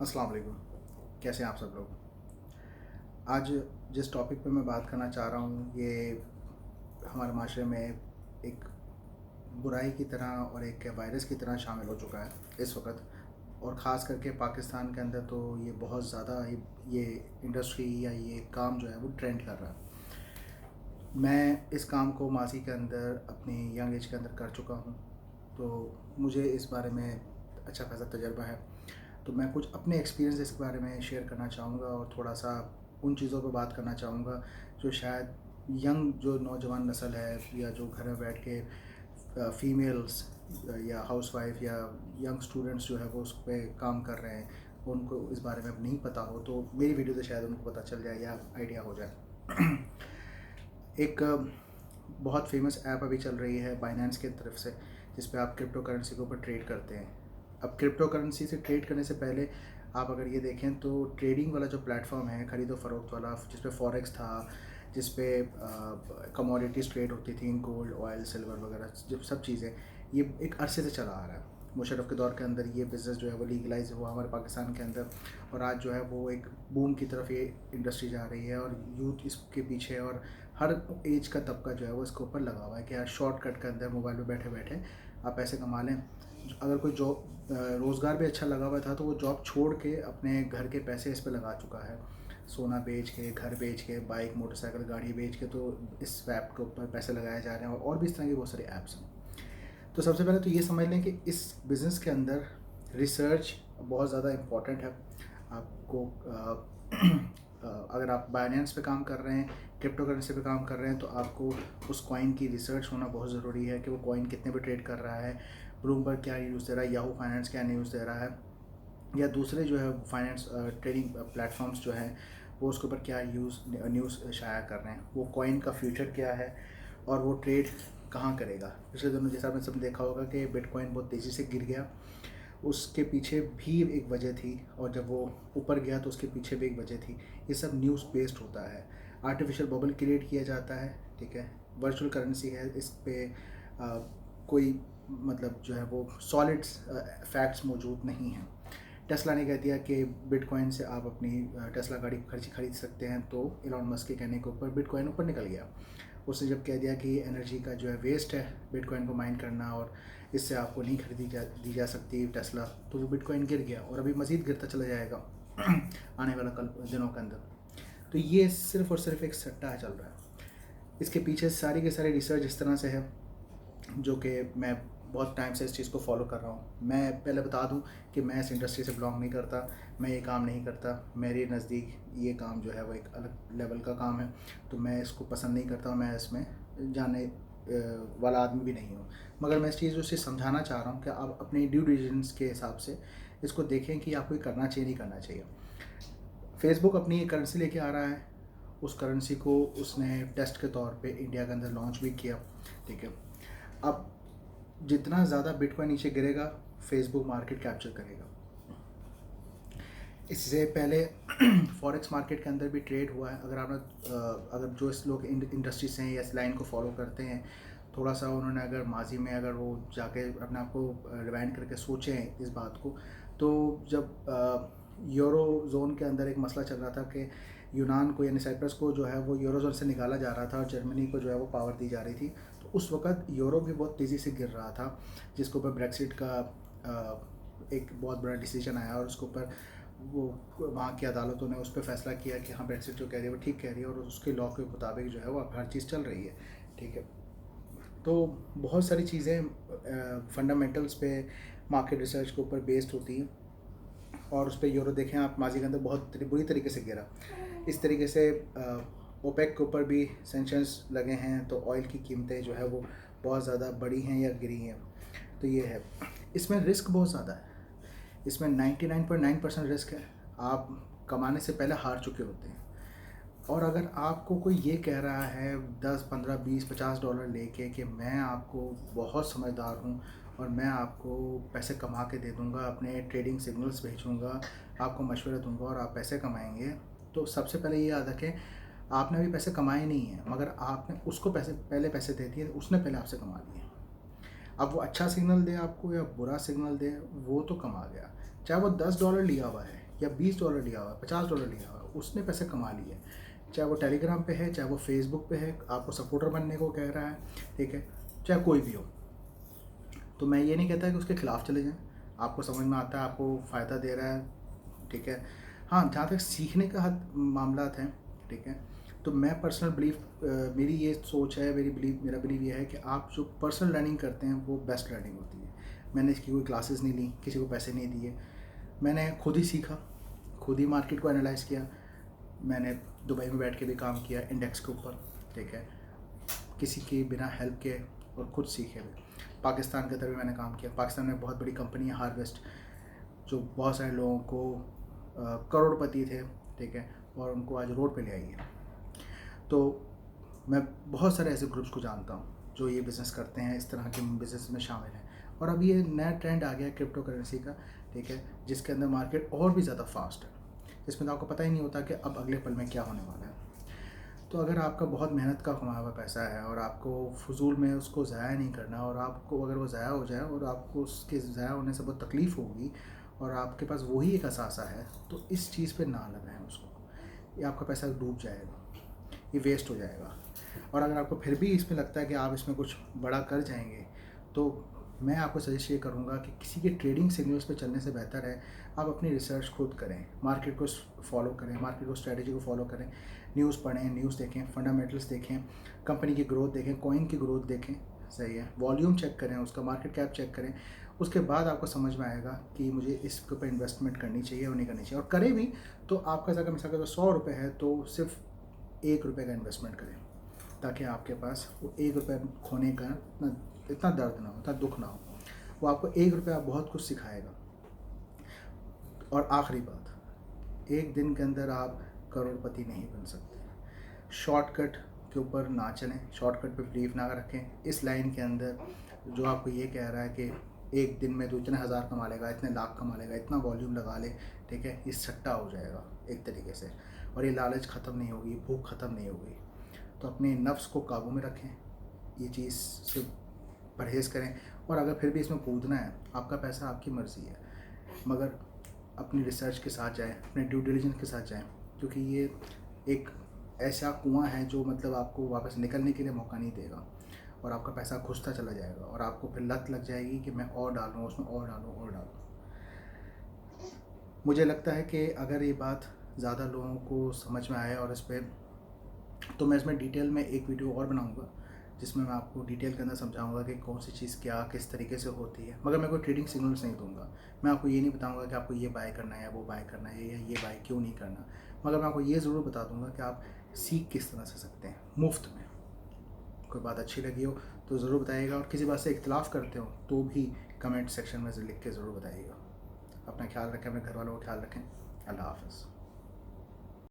अस्सलाम वालेकुम। कैसे हैं आप सब लोग? आज जिस टॉपिक पे मैं बात करना चाह रहा हूँ ये हमारे माशरे में एक बुराई की तरह और एक वायरस की तरह शामिल हो चुका है इस वक्त, और ख़ास करके पाकिस्तान के अंदर तो ये बहुत ज़्यादा ये इंडस्ट्री या ये काम जो है वो ट्रेंड कर रहा है। मैं इस काम को माजी के अंदर अपनी यंग एज के अंदर कर चुका हूँ, तो मुझे इस बारे में अच्छा खासा तजर्बा है। तो मैं कुछ अपने एक्सपीरियंस इस बारे में शेयर करना चाहूँगा और थोड़ा सा उन चीज़ों पर बात करना चाहूँगा जो शायद यंग जो नौजवान नस्ल है या जो घर में बैठ के फीमेल्स या हाउसवाइफ या यंग स्टूडेंट्स जो है वो उस पर काम कर रहे हैं, उनको इस बारे में अब नहीं पता हो, तो मेरी वीडियो से शायद उनको पता चल जाए या आइडिया हो जाए। एक बहुत फेमस ऐप अभी चल रही है बाइनेंस की तरफ से, जिस पे आप क्रिप्टो करेंसी के ऊपर ट्रेड करते हैं। अब क्रिप्टो करेंसी से ट्रेड करने से पहले आप अगर ये देखें तो ट्रेडिंग वाला जो प्लेटफॉर्म है, ख़रीदो फरोख्त वाला, जिस पे फॉरेक्स था, जिस पे कमोडिटीज़ ट्रेड होती थी, गोल्ड, ऑयल, सिल्वर वगैरह जो सब चीज़ें, ये एक अरसे से चला आ रहा है। मुशर्रफ के दौर के अंदर ये बिज़नेस जो है वो लीगलाइज हुआ हमारे पाकिस्तान के अंदर, और आज जो है वो एक बूम की तरफ ये इंडस्ट्री जा रही है और यूथ इसके पीछे और हर एज का तबका जो है वो इसके ऊपर लगा हुआ है कि यार शॉर्टकट के अंदर मोबाइल पे बैठे बैठे आप पैसे कमा लें। अगर कोई जॉब रोज़गार भी अच्छा लगा हुआ था तो वो जॉब छोड़ के अपने घर के पैसे इस पे लगा चुका है, सोना बेच के, घर बेच के, बाइक, मोटरसाइकिल, गाड़ी बेच के, तो इस ऐप के ऊपर पैसे लगाए जा रहे हैं। और भी इस तरह की बहुत सारी ऐप्स हैं। तो सबसे पहले तो ये समझ लें कि इस बिज़नेस के अंदर रिसर्च बहुत ज़्यादा इम्पॉर्टेंट है। आपको अगर आप बाइनेंस पे काम कर रहे हैं, क्रिप्टो करेंसी पे काम कर रहे हैं, तो आपको उस कॉइन की रिसर्च होना बहुत ज़रूरी है कि वो कॉइन कितने पे ट्रेड कर रहा है, ब्लूमबर्ग क्या न्यूज़ दे रहा है, याहू फाइनेंस क्या न्यूज़ दे रहा है, या दूसरे जो है फाइनेंस ट्रेडिंग प्लेटफॉर्म्स जो हैं वो उसके ऊपर क्या न्यूज़ शाया कर रहे हैं, वो कॉइन का फ्यूचर क्या है और वो ट्रेड कहाँ करेगा। पिछले दिनों जैसा आपने सब देखा होगा कि बिटकॉइन बहुत तेज़ी से गिर गया, उसके पीछे भी एक वजह थी, और जब वो ऊपर गया तो उसके पीछे भी एक वजह थी। ये सब न्यूज़ बेस्ड होता है। आर्टिफिशियल बबल क्रिएट किया जाता है, ठीक है, वर्चुअल करेंसी है, इस पे कोई मतलब जो है वो सॉलिड्स फैक्ट्स मौजूद नहीं हैं। टेस्ला ने कह दिया कि बिटकॉइन से आप अपनी टेस्ला गाड़ी खरीद सकते हैं, तो एलॉन मस्क के कहने के ऊपर बिटकॉइन ऊपर निकल गया। उसने जब कह दिया कि एनर्जी का जो है वेस्ट है बिटकॉइन को माइन करना और इससे आपको नहीं दी जा सकती टेस्ला, तो वो बिटकॉइन गिर गया और अभी मज़ीद गिरता चला जाएगा आने वाला कल दिनों के अंदर। तो ये सिर्फ़ और सिर्फ एक सट्टा चल रहा है। इसके पीछे सारी के सारी रिसर्च इस तरह से है, जो कि मैं बहुत टाइम से इस चीज़ को फॉलो कर रहा हूँ। मैं पहले बता दूँ कि मैं इस इंडस्ट्री से बिलोंग नहीं करता, मैं ये काम नहीं करता। मेरे नज़दीक ये काम जो है वो एक अलग लेवल का काम है, तो मैं इसको पसंद नहीं करता, मैं इसमें जाने वाला आदमी भी नहीं हूँ। मगर मैं इस चीज़ को समझाना चाह रहा हूँ कि आप अपने ड्यू डिलिजेंस के हिसाब से इसको देखें कि आपको ये करना चाहिए नहीं करना चाहिए। फेसबुक अपनी एक करेंसी लेके आ रहा है, उस करेंसी को उसने टेस्ट के तौर पे इंडिया के अंदर लॉन्च भी किया, ठीक है। अब जितना ज़्यादा बिटकॉइन नीचे गिरेगा, फेसबुक मार्केट कैप्चर करेगा। इससे पहले फॉरेक्स मार्केट के अंदर भी ट्रेड हुआ है। अगर जो इस लोग इंडस्ट्री से हैं या इस लाइन को फॉलो करते हैं, थोड़ा सा उन्होंने अगर माजी में अगर वो जाके अपने आप को रिवाइंड करके सोचें इस बात को, तो जब यूरो जोन के अंदर एक मसला चल रहा था कि यूनान को यानी साइप्रस को जो है वो यूरो जोन से निकाला जा रहा था और जर्मनी को जो है वो पावर दी जा रही थी, तो उस वक़्त यूरो भी बहुत तेज़ी से गिर रहा था, जिसके ऊपर ब्रेक्सिट का एक बहुत बड़ा डिसीजन आया और उसके ऊपर वो वहाँ की अदालतों ने उस पर फैसला किया कि हाँ, ब्रेक्सिट जो कह रही है वो ठीक कह रही है और उसके लॉ के मुताबिक जो है वो अब हर चीज़ चल रही है, ठीक है। तो बहुत सारी चीज़ें फंडामेंटल्स पे मार्केट रिसर्च के ऊपर बेस्ड होती हैं, और उस पर यूरो देखें आप माजी के अंदर बहुत बुरी तरीके से गिरा। इस तरीके से ओपेक के ऊपर भी सेंक्शंस लगे हैं, तो ऑयल की कीमतें जो है वो बहुत ज़्यादा बढ़ी हैं या गिरी हैं। तो ये है, इसमें रिस्क बहुत ज़्यादा है, इसमें 99.9% रिस्क है। आप कमाने से पहले हार चुके होते हैं, और अगर आपको कोई ये कह रहा है 10, 15, 20, $50 लेके कि मैं आपको बहुत समझदार हूँ और मैं आपको पैसे कमा के दे दूँगा, अपने ट्रेडिंग सिग्नल्स भेजूँगा, आपको मशवरे दूँगा और आप पैसे कमाएंगे, तो सबसे पहले ये याद रखें, आपने अभी पैसे कमाए नहीं हैं, मगर आपने उसको पहले पैसे दे दिए, उसने पहले आपसे कमा लिए। अब वो अच्छा सिग्नल दे आपको या बुरा सिग्नल दे, वो तो कमा गया। चाहे वो $10 लिया हुआ है या $20 लिया हुआ है, $50 लिया हुआ है, उसने पैसे कमा लिए। चाहे वो टेलीग्राम पे है, चाहे वो फेसबुक पे है, आपको सपोर्टर बनने को कह रहा है, ठीक है, चाहे कोई भी हो। तो मैं ये नहीं कहता कि उसके खिलाफ चले जाएं। आपको समझ में आता है, आपको फ़ायदा दे रहा है, ठीक है। हाँ, जहाँ तक सीखने का मामला है, ठीक है, तो मैं पर्सनल मेरी ये सोच है, मेरा बिलीव ये है कि आप जो पर्सनल लर्निंग करते हैं वो बेस्ट लर्निंग होती है। मैंने इसकी कोई क्लासेस नहीं ली, किसी को पैसे नहीं दिए, मैंने खुद ही सीखा, खुद ही मार्केट को एनालाइज़ किया। मैंने दुबई में बैठ के भी काम किया इंडेक्स के ऊपर, ठीक है, किसी के बिना हेल्प के, और खुद सीखे हुए। पाकिस्तान के अंदर भी मैंने काम किया। पाकिस्तान में बहुत बड़ी कंपनी है हार्वेस्ट, जो बहुत सारे लोगों को करोड़पति थे, ठीक है, और उनको आज रोड पे ले आई है। तो मैं बहुत सारे ऐसे ग्रुप्स को जानता हूँ जो ये बिज़नेस करते हैं, इस तरह के बिज़नेस में शामिल हैं। और अब ये नया ट्रेंड आ गया है क्रिप्टो करेंसी का, ठीक है, जिसके अंदर मार्केट और भी ज़्यादा फास्ट है, जिसमें तो आपको पता ही नहीं होता कि अब अगले पल में क्या होने वाला है। तो अगर आपका बहुत मेहनत का कमाया हुआ पैसा है और आपको फजूल में उसको ज़ाया नहीं करना, और आपको अगर वो ज़ाया हो जाए और आपको उसके ज़ाया होने से बहुत तकलीफ़ होगी और आपके पास वही एक असासा है, तो इस चीज़ पे ना लगाएं उसको। ये आपका पैसा डूब जाएगा, ये वेस्ट हो जाएगा। और अगर आपको फिर भी इसमें लगता है कि आप इसमें कुछ बड़ा कर जाएंगे, तो मैं आपको सजेस्ट ये करूँगा कि किसी के ट्रेडिंग सिग्नल्स पे चलने से बेहतर है आप अपनी रिसर्च खुद करें, मार्केट को फॉलो करें, मार्केट को स्ट्रेटजी को फॉलो करें, न्यूज़ पढ़ें, न्यूज़ देखें, फंडामेंटल्स देखें, कंपनी की ग्रोथ देखें, कॉइन की ग्रोथ देखें, सही है, वॉल्यूम चेक करें, उसका मार्केट कैप चेक करें। उसके बाद आपको समझ में आएगा कि मुझे इसके ऊपर इन्वेस्टमेंट करनी चाहिए और नहीं करनी चाहिए। और करें भी तो आपका अगर मिसाल का ₹100 है तो सिर्फ ₹1 का इन्वेस्टमेंट करें, ताकि आपके पास वो ₹1 खोने का इतना दर्द ना हो, इतना दुख ना हो। वो आपको ₹1 बहुत कुछ सिखाएगा। और आखिरी बात, एक दिन के अंदर आप करोड़पति नहीं बन सकते। शॉर्टकट के ऊपर ना चलें, शॉर्टकट पे बिलीव ना रखें। इस लाइन के अंदर जो आपको ये कह रहा है कि एक दिन में तो इतने हज़ार कमा लेगा, इतने लाख कमा लेगा, इतना वॉल्यूम लगा ले, ठीक है, ये सट्टा हो जाएगा एक तरीके से, और ये लालच ख़त्म नहीं होगी, भूख ख़त्म नहीं होगी। तो अपने नफ्स को काबू में रखें, ये चीज़ से परहेज़ करें। और अगर फिर भी इसमें कूदना है, आपका पैसा, आपकी मर्ज़ी है, मगर अपनी रिसर्च के साथ जाएं, अपने ड्यू डिलिजेंस के साथ जाएं, क्योंकि ये एक ऐसा कुआं है जो मतलब आपको वापस निकलने के लिए मौका नहीं देगा, और आपका पैसा घुसता चला जाएगा, और आपको फिर लत लग जाएगी कि मैं और डालूँ उसमें, और डालूँ और डालूँ। मुझे लगता है कि अगर ये बात ज़्यादा लोगों को समझ में आए और इस पर, तो मैं इसमें डिटेल में एक वीडियो और बनाऊँगा जिसमें मैं आपको डिटेल के अंदर समझाऊंगा कि कौन सी चीज़ क्या किस तरीके से होती है। मगर मैं कोई ट्रेडिंग सिग्नल्स नहीं दूंगा, मैं आपको ये नहीं बताऊंगा कि आपको ये बाय करना है या वो बाय करना है या ये बाय क्यों नहीं करना, मगर मैं आपको ये ज़रूर बता दूंगा कि आप सीख किस तरह से सकते हैं मुफ्त में। कोई बात अच्छी लगी हो तो ज़रूर बताइएगा, और किसी बात से इख्तलाफ करते हो तो भी कमेंट सेक्शन में लिख के ज़रूर बताइएगा। अपना ख्याल रखें, अपने घर वालों का ख्याल रखें। अल्लाह हाफ़िज़।